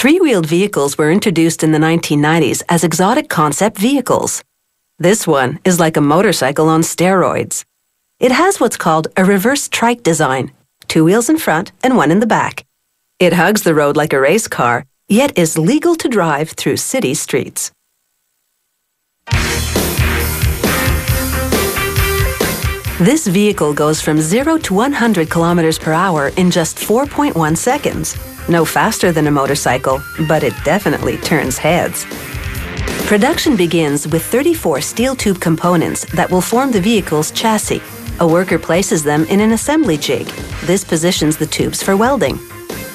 Three-wheeled vehicles were introduced in the 1990s as exotic concept vehicles. This one is like a motorcycle on steroids. It has what's called a reverse trike design, 2 wheels in front and 1 in the back. It hugs the road like a race car, yet is legal to drive through city streets. This vehicle goes from 0 to 100 kilometers per hour in just 4.1 seconds. No faster than a motorcycle, but it definitely turns heads. Production begins with 34 steel tube components that will form the vehicle's chassis. A worker places them in an assembly jig. This positions the tubes for welding.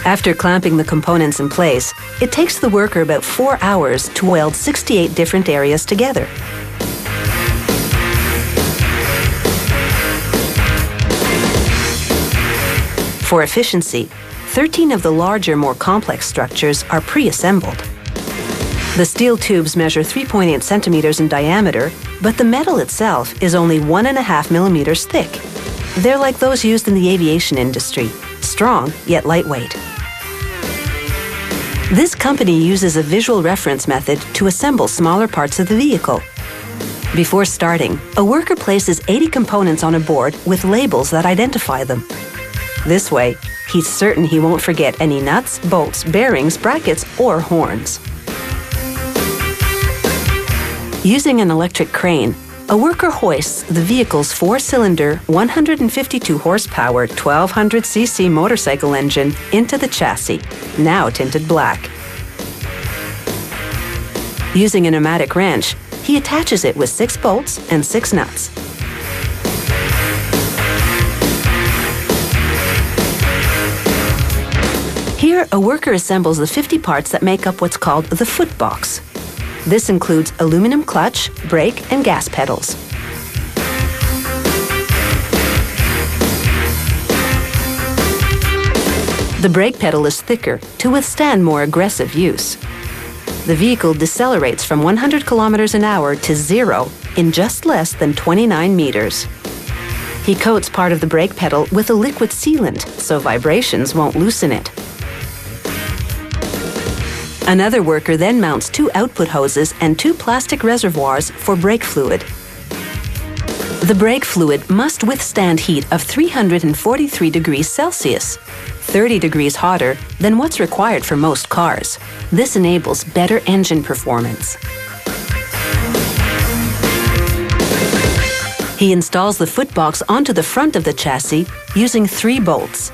After clamping the components in place, it takes the worker about 4 hours to weld 68 different areas together. For efficiency, 13 of the larger, more complex structures are pre-assembled. The steel tubes measure 3.8 centimeters in diameter, but the metal itself is only 1.5 millimeters thick. They're like those used in the aviation industry, strong yet lightweight. This company uses a visual reference method to assemble smaller parts of the vehicle. Before starting, a worker places 80 components on a board with labels that identify them. This way, he's certain he won't forget any nuts, bolts, bearings, brackets, or horns. Using an electric crane, a worker hoists the vehicle's 4-cylinder, 152 horsepower, 1200 cc motorcycle engine into the chassis, now tinted black. Using a pneumatic wrench, he attaches it with 6 bolts and 6 nuts. Here, a worker assembles the 50 parts that make up what's called the footbox. This includes aluminum clutch, brake, and gas pedals. The brake pedal is thicker to withstand more aggressive use. The vehicle decelerates from 100 kilometers an hour to 0 in just less than 29 meters. He coats part of the brake pedal with a liquid sealant so vibrations won't loosen it. Another worker then mounts 2 output hoses and 2 plastic reservoirs for brake fluid. The brake fluid must withstand heat of 343 degrees Celsius, 30 degrees hotter than what's required for most cars. This enables better engine performance. He installs the footbox onto the front of the chassis using 3 bolts.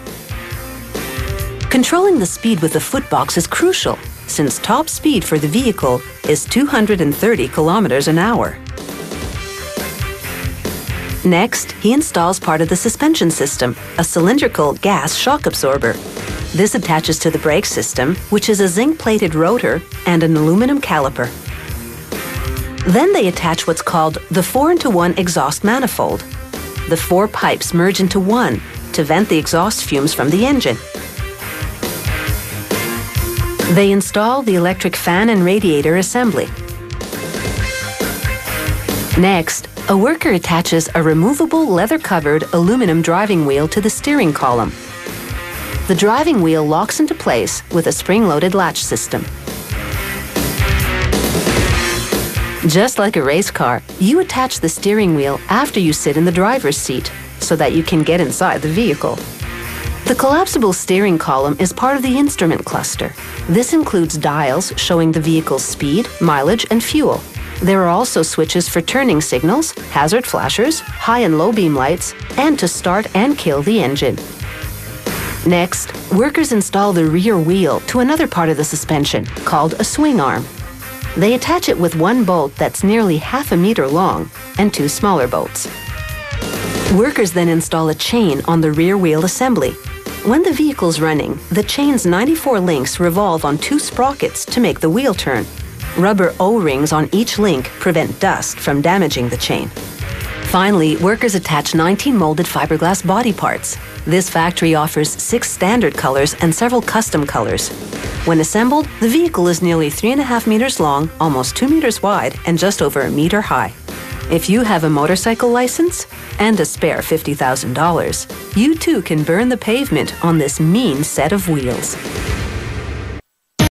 Controlling the speed with the footbox is crucial, since top speed for the vehicle is 230 kilometers an hour. Next, he installs part of the suspension system, a cylindrical gas shock absorber. This attaches to the brake system, which is a zinc-plated rotor and an aluminum caliper. Then they attach what's called the 4-into-1 exhaust manifold. The 4 pipes merge into one to vent the exhaust fumes from the engine. They install the electric fan and radiator assembly. Next, a worker attaches a removable leather-covered aluminum driving wheel to the steering column. The driving wheel locks into place with a spring-loaded latch system. Just like a race car, you attach the steering wheel after you sit in the driver's seat so that you can get inside the vehicle. The collapsible steering column is part of the instrument cluster. This includes dials showing the vehicle's speed, mileage, and fuel. There are also switches for turning signals, hazard flashers, high and low beam lights, and to start and kill the engine. Next, workers install the rear wheel to another part of the suspension, called a swing arm. They attach it with 1 bolt that's nearly half a meter long and 2 smaller bolts. Workers then install a chain on the rear wheel assembly. When the vehicle's running, the chain's 94 links revolve on 2 sprockets to make the wheel turn. Rubber O-rings on each link prevent dust from damaging the chain. Finally, workers attach 19 molded fiberglass body parts. This factory offers 6 standard colors and several custom colors. When assembled, the vehicle is nearly 3.5 meters long, almost 2 meters wide, and just over a meter high. If you have a motorcycle license and a spare $50,000, you too can burn the pavement on this mean set of wheels.